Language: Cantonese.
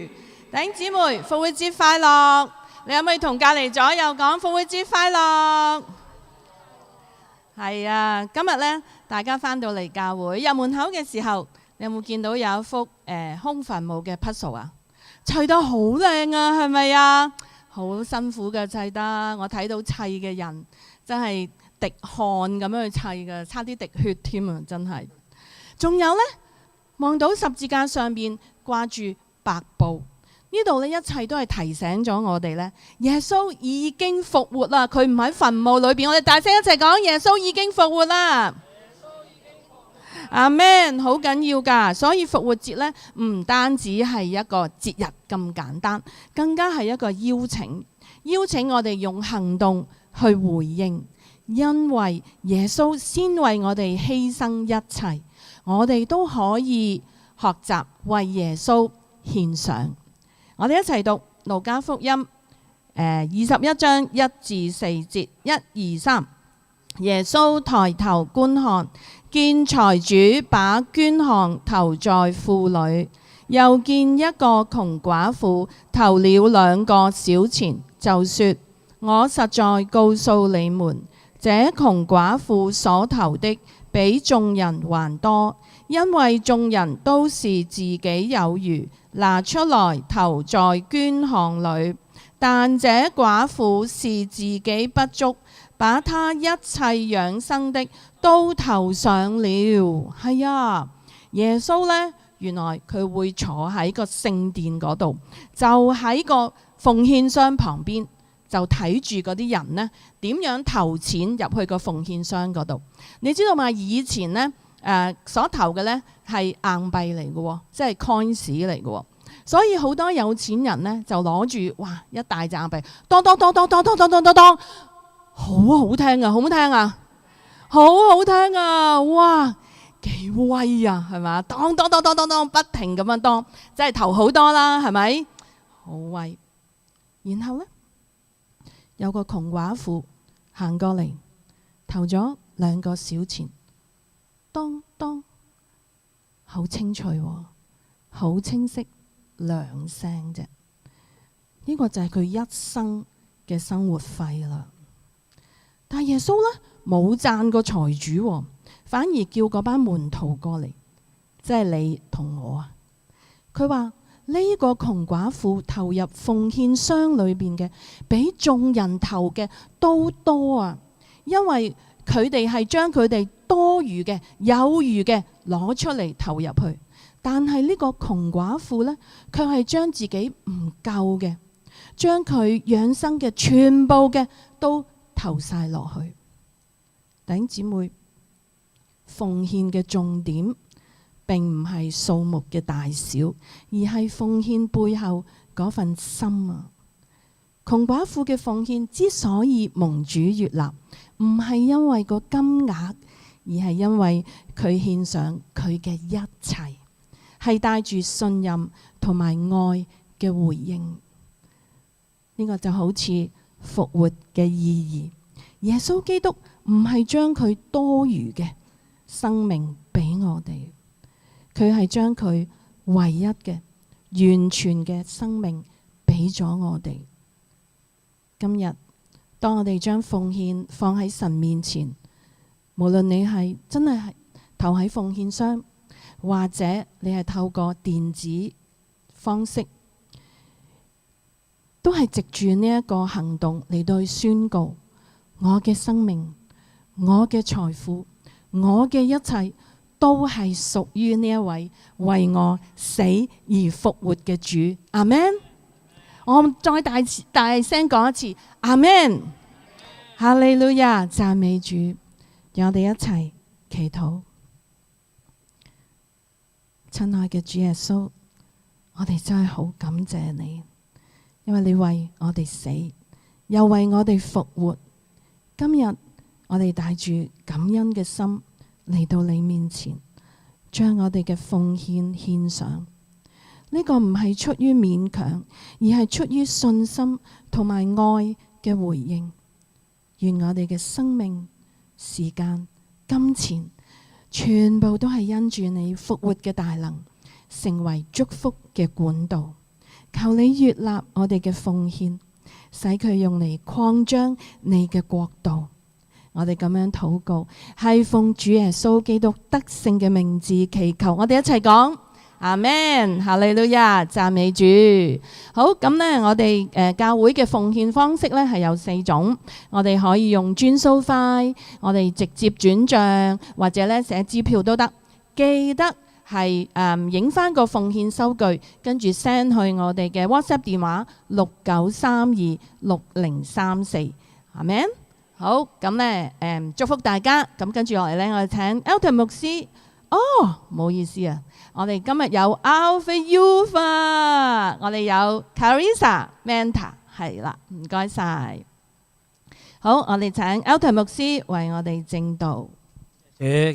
弟兄姊妹，復活節快樂！你有冇同隔離左右講復活節快樂？係啊，今日呢，大家返到嚟教會入門口嘅時候，你有冇見到有一幅空墳墓嘅 puzzle 啊？砌得好靚啊，係咪啊？好辛苦嘅砌得，我睇到砌嘅人真係滴汗咁樣去砌嘅，差啲滴血添啊！真係。仲有呢，望到十字架上邊掛住白布。呢度咧一切都係提醒咗我哋咧，耶穌已經復活啦，佢唔喺墳墓裏邊。我哋大聲一齊講，耶穌已經復活啦！阿們，好緊要㗎。所以復活節咧唔單止係一個節日咁簡單，更加係一個邀請我哋用行動去回應，因為耶穌先為我哋犧牲一切，我哋都可以學習為耶穌獻上。我哋一齊讀路加福音21章1至4節，1、2、3。耶穌抬頭觀看，見財主把捐項投在庫裏，又見一個窮寡婦投了2個小錢，就說：我實在告訴你們，這窮寡婦所投的比眾人還多，因為眾人都是自己有餘，拿出來投在捐項裏，但這寡婦是自己不足，把她一切養生的都投上了。係啊，耶穌呢，原來佢會坐喺個聖殿嗰度，就喺個奉獻箱旁邊，就睇住嗰啲人呢點樣投錢入去個奉獻箱嗰度。你知道嘛？以前呢，所投嘅呢係硬幣嚟嘅，即係 coins 嚟嘅。所以好多有錢人呢，就攞住哇一大隻硬幣，當，好好聽啊！好唔好聽啊？好好聽啊！哇，幾威啊，係咪？當，不停咁樣當，即係投好多啦，係咪？好威。然後呢，有個窮寡婦行過嚟，投咗2個小錢，當，好清脆喎，好清晰，2聲啫。呢個就係佢一生嘅生活費啦。但係耶穌呢，冇讚個財主，反而叫嗰班門徒過嚟，即係你同我啊。佢話呢個窮寡婦投入奉獻箱裏邊嘅，比眾人投嘅都多啊。因為佢哋係將佢哋多餘嘅、有餘嘅攞出嚟投入去，但係呢個窮寡婦呢，卻係將自己唔夠嘅，將佢養生嘅全部嘅都投晒落去。弟兄姊妹，奉獻嘅重點並唔係數目嘅大小，而係奉獻背後嗰份心啊。窮寡婦嘅奉獻之所以蒙主悅納，唔係因為個金額，而係因為佢獻上佢嘅一切，係帶住信任同埋愛嘅回應。呢個就好似復活嘅意義。耶穌基督唔係將佢多餘嘅生命俾我哋，佢係將佢唯一嘅完全嘅生命俾咗我哋。今日當我哋將奉獻放喺神面前，無論你係真係投喺奉獻箱，或者你係透過電子方式，都係藉住呢一個行動嚟到去宣告，我嘅生命、我嘅財富、我嘅一切都係屬於呢一位為我死而復活嘅主。阿們。我再大聲講一次，阿們。哈利路亞，讚美主。讓我哋一齊祈禱。親愛嘅主耶穌，我哋真係好感謝你，因為你為我哋死，又為我哋復活。今日我哋帶住感恩嘅心嚟到你面前，將我哋嘅奉獻獻上。呢個唔係出於勉強，而係出於信心同埋愛嘅回應。願我哋嘅生命、時間、金錢，全部都係因住你復活嘅大能，成為祝福嘅管道。求你悅納我哋嘅奉獻，使佢用嚟擴張你嘅國度。我哋咁樣禱告，係奉主耶穌基督得勝嘅名字祈求。我哋一齊講阿們，哈利路亞，讚美主。好，咁呢，我哋教會嘅奉獻方式呢係有4種，我哋可以用轉數快，我哋直接轉賬，或者呢寫支票都得。記得係影翻個奉獻收據，跟住 send 去我哋嘅 WhatsApp 電話69326034，阿們。好，咁呢祝福大家。咁跟住落嚟呢，我哋請 Elton 牧師。唔好意思啊，我哋今日有 Alpha Youth 啊，我哋有 Carissa、Manta， 係啦，唔該晒。好，我哋請 Elton 牧師為我哋證道。感謝